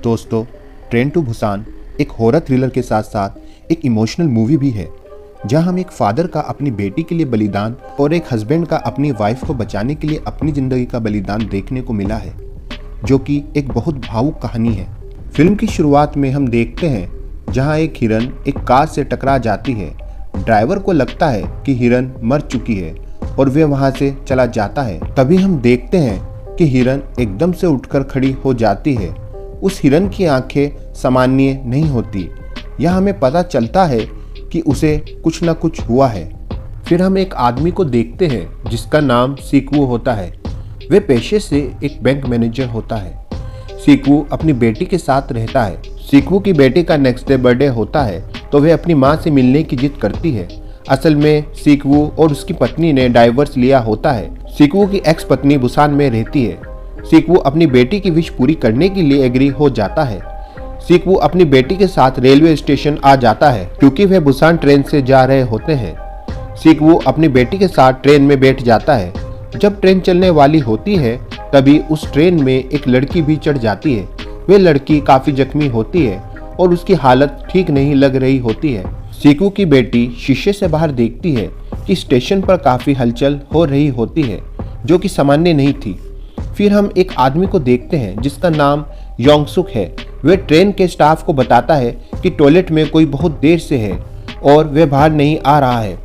दोस्तों, train to Busan एक horror thriller के साथ साथ एक इमोशनल मूवी भी है, जहां हम एक फादर का अपनी बेटी के लिए बलिदान और एक हस्बैंड का अपनी वाइफ को बचाने के लिए अपनी जिंदगी का बलिदान देखने को मिला है, जो कि एक बहुत भावुक कहानी है। फिल्म की शुरुआत में हम देखते हैं जहां एक हिरन एक कार से टकरा जाती है। ड्राइवर को लगता है कि हिरन मर चुकी है और वह वहां से चला जाता है। तभी हम देखते हैं कि हिरन एकदम से उठकर खड़ी हो जाती है। उस हिरन की आंखें सामान्य नहीं होती। यह हमें पता चलता है कि उसे कुछ न कुछ हुआ है। फिर हम एक आदमी को देखते हैं जिसका नाम सीकवू होता है। वे पेशे से एक बैंक मैनेजर होता है। सीकवू अपनी बेटी के साथ रहता है। सीकवू की बेटी का नेक्स्ट डे बर्थडे होता है तो वह अपनी माँ से मिलने की जिद करती है। असल में सीकवू और उसकी पत्नी ने डाइवोर्स लिया होता है। सीकवू की एक्स पत्नी बुसान में रहती है। सीकवू अपनी बेटी की विश पूरी करने के लिए एग्री हो जाता है। सीकवू अपनी बेटी के साथ रेलवे स्टेशन आ जाता है क्योंकि वह बुसान ट्रेन से जा रहे होते हैं। सीकवू अपनी बेटी के साथ ट्रेन में बैठ जाता है। जब ट्रेन चलने वाली होती है तभी उस ट्रेन में एक लड़की भी चढ़ जाती है। वह लड़की काफी जख्मी होती है और उसकी हालत ठीक नहीं लग रही होती है। सीकवू की बेटी शीशे से बाहर देखती है कि स्टेशन पर काफी हलचल हो रही होती है, जो कि सामान्य नहीं थी। फिर हम एक आदमी को देखते हैं जिसका नाम योंगसुक है। वह ट्रेन के स्टाफ को बताता है कि टॉयलेट में कोई बहुत देर से है और वह बाहर नहीं आ रहा है।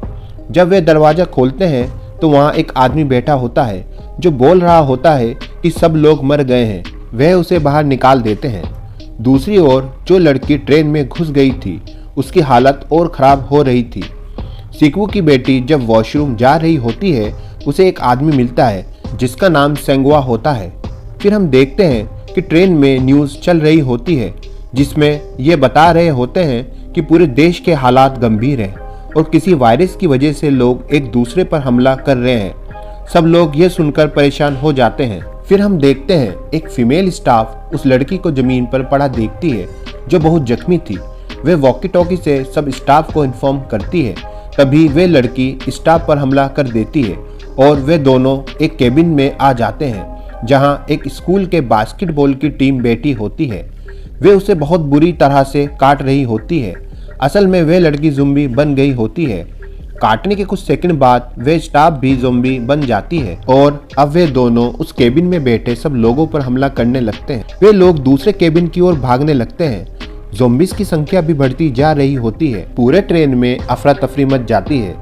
जब वे दरवाज़ा खोलते हैं तो वहाँ एक आदमी बैठा होता है जो बोल रहा होता है कि सब लोग मर गए हैं। वह उसे बाहर निकाल देते हैं। दूसरी ओर जो लड़की ट्रेन में घुस गई थी उसकी हालत और ख़राब हो रही थी। सीकवू की बेटी जब वॉशरूम जा रही होती है उसे एक आदमी मिलता है जिसका नाम सेंगवा होता है। फिर हम देखते हैं कि ट्रेन में न्यूज़ चल रही होती है जिसमें ये बता रहे होते हैं कि पूरे देश के हालात गंभीर हैं और किसी वायरस की वजह से लोग एक दूसरे पर हमला कर रहे हैं। सब लोग ये सुनकर परेशान हो जाते हैं। फिर हम देखते हैं एक फीमेल स्टाफ उस लड़की को जमीन पर पड़ा देखती है जो बहुत जख्मी थी। वे वॉकी टॉकी से सब स्टाफ को इन्फॉर्म करती है। तभी वे लड़की स्टाफ पर हमला कर देती है और वे दोनों एक केबिन में आ जाते हैं जहां एक स्कूल के बास्केटबॉल की टीम बैठी होती है। वे उसे बहुत बुरी तरह से काट रही होती है। असल में वे लड़की ज़ॉम्बी बन गई होती है। काटने के कुछ सेकंड बाद वे स्टाफ भी ज़ॉम्बी बन जाती है और अब वे दोनों उस केबिन में बैठे सब लोगों पर हमला करने लगते हैं। वे लोग दूसरे केबिन की ओर भागने लगते हैं। ज़ॉम्बीज़ की संख्या भी बढ़ती जा रही होती है। पूरे ट्रेन में अफरा तफरी मच जाती है।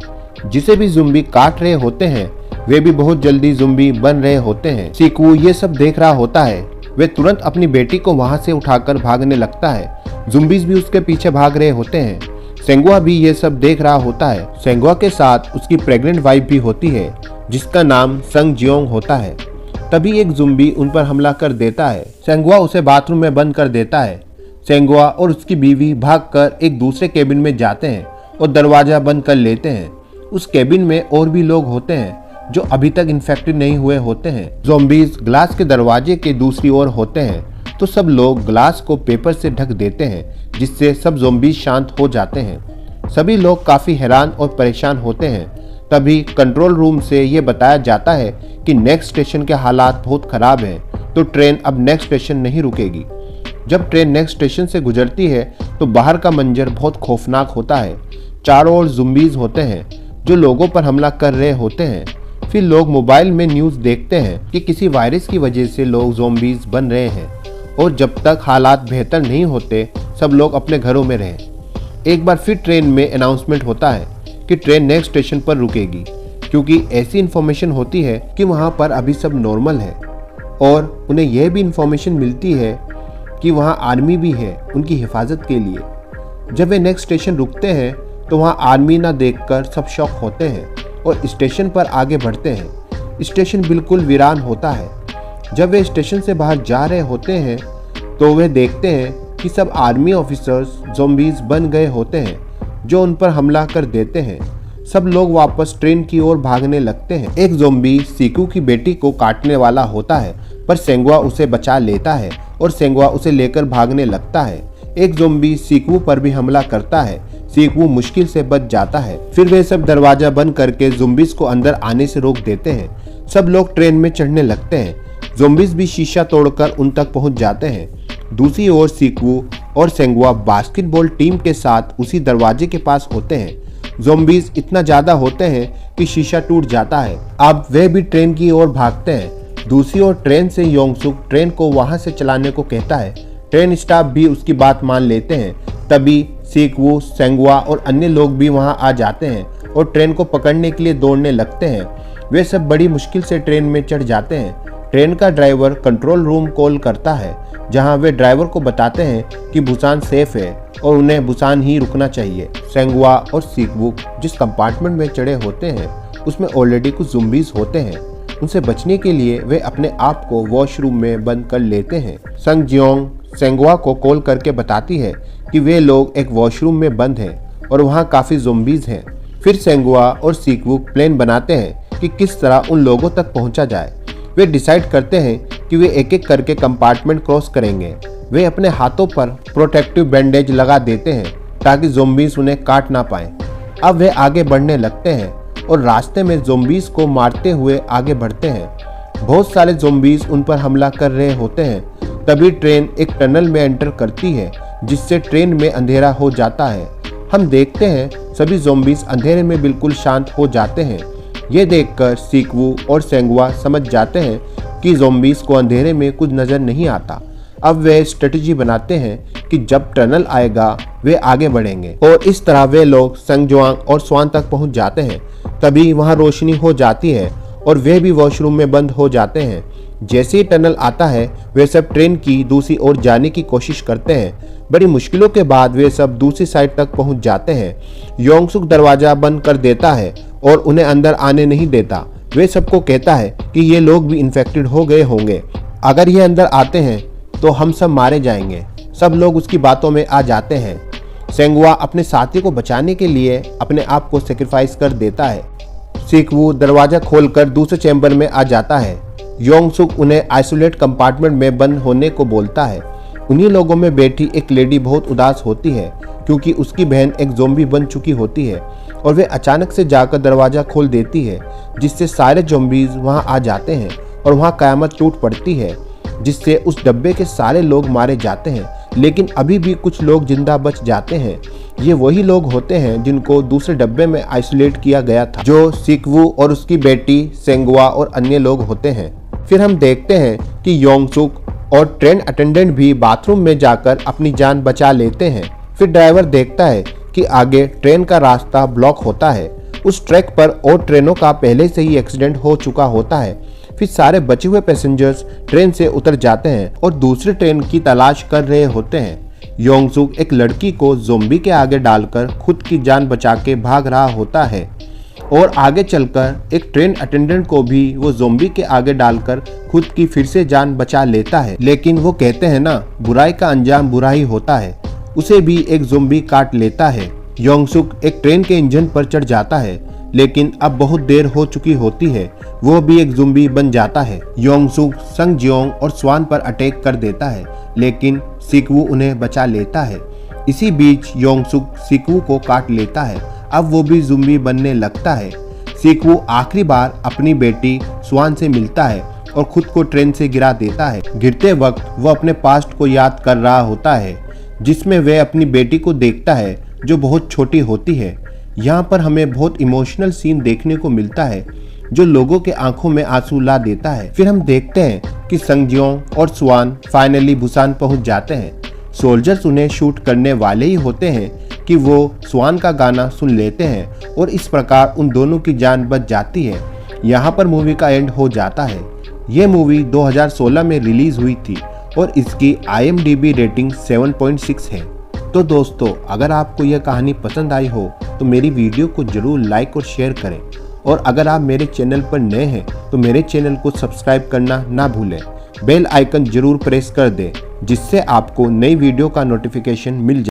जिसे भी ज़ॉम्बी काट रहे होते हैं वे भी बहुत जल्दी ज़ॉम्बी बन रहे होते हैं। सीकवू ये सब देख रहा होता है। वे तुरंत अपनी बेटी को वहां से उठाकर भागने लगता है। ज़ॉम्बीज़ भी उसके पीछे भाग रहे होते हैं। सेंगवा भी ये सब देख रहा होता है। सेंगवा के साथ उसकी प्रेग्नेंट वाइफ भी होती है जिसका नाम संग जियोंग होता है। तभी एक ज़ॉम्बी उन पर हमला कर देता है। सेंगवा उसे बाथरूम में बंद कर देता है। सेंगवा और उसकी बीवी भागकर एक दूसरे केबिन में जाते हैं और दरवाजा बंद कर लेते हैं। उस केबिन में और भी लोग होते हैं जो अभी तक इन्फेक्टेड नहीं हुए होते हैं। ज़ॉम्बीज़ ग्लास के दरवाजे के दूसरी ओर होते हैं तो सब लोग ग्लास को पेपर से ढक देते हैं जिससे सब ज़ॉम्बीज़ शांत हो जाते हैं। सभी लोग काफ़ी हैरान और परेशान होते हैं। तभी कंट्रोल रूम से ये बताया जाता है कि नेक्स्ट स्टेशन के हालात बहुत ख़राब हैं तो ट्रेन अब नेक्स्ट स्टेशन नहीं रुकेगी। जब ट्रेन नेक्स्ट स्टेशन से गुजरती है तो बाहर का मंजर बहुत खौफनाक होता है। चारों ओर ज़ॉम्बीज़ होते हैं जो लोगों पर हमला कर रहे होते हैं। फिर लोग मोबाइल में न्यूज़ देखते हैं कि किसी वायरस की वजह से लोग ज़ॉम्बीज़ बन रहे हैं और जब तक हालात बेहतर नहीं होते सब लोग अपने घरों में रहें। एक बार फिर ट्रेन में अनाउंसमेंट होता है कि ट्रेन नेक्स्ट स्टेशन पर रुकेगी क्योंकि ऐसी इन्फॉर्मेशन होती है कि वहाँ पर अभी सब नॉर्मल है और उन्हें यह भी इन्फॉर्मेशन मिलती है कि वहाँ आर्मी भी है उनकी हिफाजत के लिए। जब वे नेक्स्ट स्टेशन रुकते हैं तो वहाँ आर्मी ना देखकर सब शॉक होते हैं और स्टेशन पर आगे बढ़ते हैं। स्टेशन बिल्कुल वीरान होता है। जब वे स्टेशन से बाहर जा रहे होते हैं तो वे देखते हैं कि सब आर्मी ऑफिसर्स ज़ॉम्बीज़ बन गए होते हैं जो उन पर हमला कर देते हैं। सब लोग वापस ट्रेन की ओर भागने लगते हैं। एक ज़ॉम्बी सीकू की बेटी को काटने वाला होता है पर सेंगवा उसे बचा लेता है और सेंगवा उसे लेकर भागने लगता है। एक ज़ॉम्बी सीकू पर भी हमला करता है। सीकू मुश्किल से बच जाता है। फिर वे सब दरवाजा बंद करके ज़ॉम्बीज़ को अंदर आने से रोक देते हैं। सब लोग ट्रेन में चढ़ने लगते हैं। ज़ॉम्बीज़ भी शीशा तोड़कर उन तक पहुंच जाते हैं दूसरी ओर सीक्वू और सेंगुआ बास्केटबॉल टीम के साथ उसी दरवाजे के पास होते हैं। ज़ॉम्बीज इतना ज्यादा होते हैं कि शीशा टूट जाता है। अब वे भी ट्रेन की ओर भागते हैं। दूसरी ओर ट्रेन से योंगसुक ट्रेन को वहां से चलाने को कहता है। ट्रेन स्टाफ भी उसकी बात मान लेते हैं। तभी सीक्वू, सेंगुआ और अन्य लोग भी वहां आ जाते हैं और ट्रेन को पकड़ने के लिए दौड़ने लगते हैं। वे सब बड़ी मुश्किल से ट्रेन में चढ़ जाते हैं। ट्रेन का ड्राइवर कंट्रोल रूम कॉल करता है, जहां वे ड्राइवर को बताते हैं कि बुसान सेफ है और उन्हें बुसान ही रुकना चाहिए। सेंगुआ और सीक्वू जिस कंपार्टमेंट में चढ़े होते हैं उसमें ऑलरेडी कुछ ज़ॉम्बीज होते हैं। उनसे बचने के लिए वे अपने आप को वॉशरूम में बंद कर लेते हैं। संग जियोंग सेंगुआ को कॉल करके बताती है कि वे लोग एक वॉशरूम में बंद हैं और वहां काफ़ी ज़ॉम्बीज हैं। फिर सेंगुआ और सीक्वू प्लान बनाते हैं कि किस तरह उन लोगों तक पहुंचा जाए। वे डिसाइड करते हैं कि वे एक एक करके कंपार्टमेंट क्रॉस करेंगे। वे अपने हाथों पर प्रोटेक्टिव बैंडेज लगा देते हैं ताकि ज़ॉम्बीज उन्हें काट ना पाएं। अब वे आगे बढ़ने लगते हैं और रास्ते में ज़ॉम्बीज को मारते हुए आगे बढ़ते हैं। बहुत सारे ज़ॉम्बीज उन पर हमला कर रहे होते हैं। तभी ट्रेन एक टनल में एंटर करती है, जिससे ट्रेन में अंधेरा हो जाता है। हम देखते हैं सभी ज़ॉम्बीज अंधेरे में बिल्कुल शांत हो जाते हैं। ये देखकर सीक्वू और सेंगुआ समझ जाते हैं कि ज़ॉम्बीज को अंधेरे में कुछ नज़र नहीं आता। अब वे स्ट्रेटजी बनाते हैं कि जब टनल आएगा वे आगे बढ़ेंगे और इस तरह वे लोग संगजुआंग और स्वान तक पहुंच जाते हैं। तभी वहां रोशनी हो जाती है और वे भी वॉशरूम में बंद हो जाते हैं। जैसे ही टनल आता है वे सब ट्रेन की दूसरी ओर जाने की कोशिश करते हैं। बड़ी मुश्किलों के बाद वे सब दूसरी साइड तक पहुंच जाते हैं। योंगसुक दरवाजा बंद कर देता है और उन्हें अंदर आने नहीं देता। वे सबको कहता है कि ये लोग भी इन्फेक्टेड हो गए होंगे। अगर ये अंदर आते हैं तो हम सब मारे जाएंगे। सब लोग उसकी बातों में आ जाते हैं। सेंगुआ अपने साथी को बचाने के लिए अपने आप को सेक्रीफाइस कर देता है। सीक्वू दरवाजा खोलकर दूसरे चैम्बर में आ जाता है। योंगसुक उन्हें आइसोलेट कंपार्टमेंट में बंद होने को बोलता है। उन्हीं लोगों में बैठी एक लेडी बहुत उदास होती है क्योंकि उसकी बहन एक ज़ॉम्बी बन चुकी होती है और वे अचानक से जाकर दरवाज़ा खोल देती है, जिससे सारे ज़ॉम्बीज वहां आ जाते हैं और वहां क़यामत टूट पड़ती है, जिससे उस डब्बे के सारे लोग मारे जाते हैं। लेकिन अभी भी कुछ लोग जिंदा बच जाते हैं। ये वही लोग होते हैं जिनको दूसरे डब्बे में आइसोलेट किया गया था, जो सीक्वू और उसकी बेटी सेंगुआ और अन्य लोग होते हैं। फिर हम देखते हैं कि योंगसुक और ट्रेन अटेंडेंट भी बाथरूम में जाकर अपनी जान बचा लेते हैं। फिर ड्राइवर देखता है कि आगे ट्रेन का रास्ता ब्लॉक होता है। उस ट्रैक पर और ट्रेनों का पहले से ही एक्सीडेंट हो चुका होता है। फिर सारे बचे हुए पैसेंजर्स ट्रेन से उतर जाते हैं और दूसरी ट्रेन की तलाश कर रहे होते हैं। योंगसुक एक लड़की को ज़ॉम्बी के आगे डालकर खुद की जान बचा के भाग रहा होता है और आगे चलकर एक ट्रेन अटेंडेंट को भी वो ज़ॉम्बी के आगे डालकर खुद की फिर से जान बचा लेता है। लेकिन वो कहते हैं ना, बुराई का अंजाम बुरा ही होता है। उसे भी एक ज़ॉम्बी काट लेता है। योंगसुक एक ट्रेन के इंजन पर चढ़ जाता है, लेकिन अब बहुत देर हो चुकी होती है। वो भी एक ज़ॉम्बी बन जाता है। योंगसुक संग जियोंग और स्वान पर अटैक कर देता है, लेकिन सीक्वू उन्हें बचा लेता है। इसी बीच योंगसुक सीक्वू को काट लेता है। अब वो भी ज़ॉम्बी बनने लगता है। सीक्वू आखिरी बार अपनी बेटी स्वान से मिलता है और खुद को ट्रेन से गिरा देता है। गिरते वक्त वो अपने पास्ट को याद कर रहा होता है, जिसमें वह अपनी बेटी को देखता है जो बहुत छोटी होती है। यहाँ पर हमें बहुत इमोशनल सीन देखने को मिलता है जो लोगों के आंखों में आंसू ला देता है। फिर हम देखते हैं कि संगजियोंग और स्वान फाइनली बुसान पहुंच जाते हैं। सोल्जर्स उन्हें शूट करने वाले ही होते हैं कि वो स्वान का गाना सुन लेते हैं और इस प्रकार उन दोनों की जान बच जाती है। यहाँ पर मूवी का एंड हो जाता है। ये मूवी 2016 में रिलीज हुई थी और इसकी IMDb रेटिंग 7.6 है। तो दोस्तों, अगर आपको यह कहानी पसंद आई हो तो मेरी वीडियो को जरूर लाइक और शेयर करें, और अगर आप मेरे चैनल पर नए हैं तो मेरे चैनल को सब्सक्राइब करना ना भूलें। बेल आइकन जरूर प्रेस कर दें, जिससे आपको नई वीडियो का नोटिफिकेशन मिल जाए।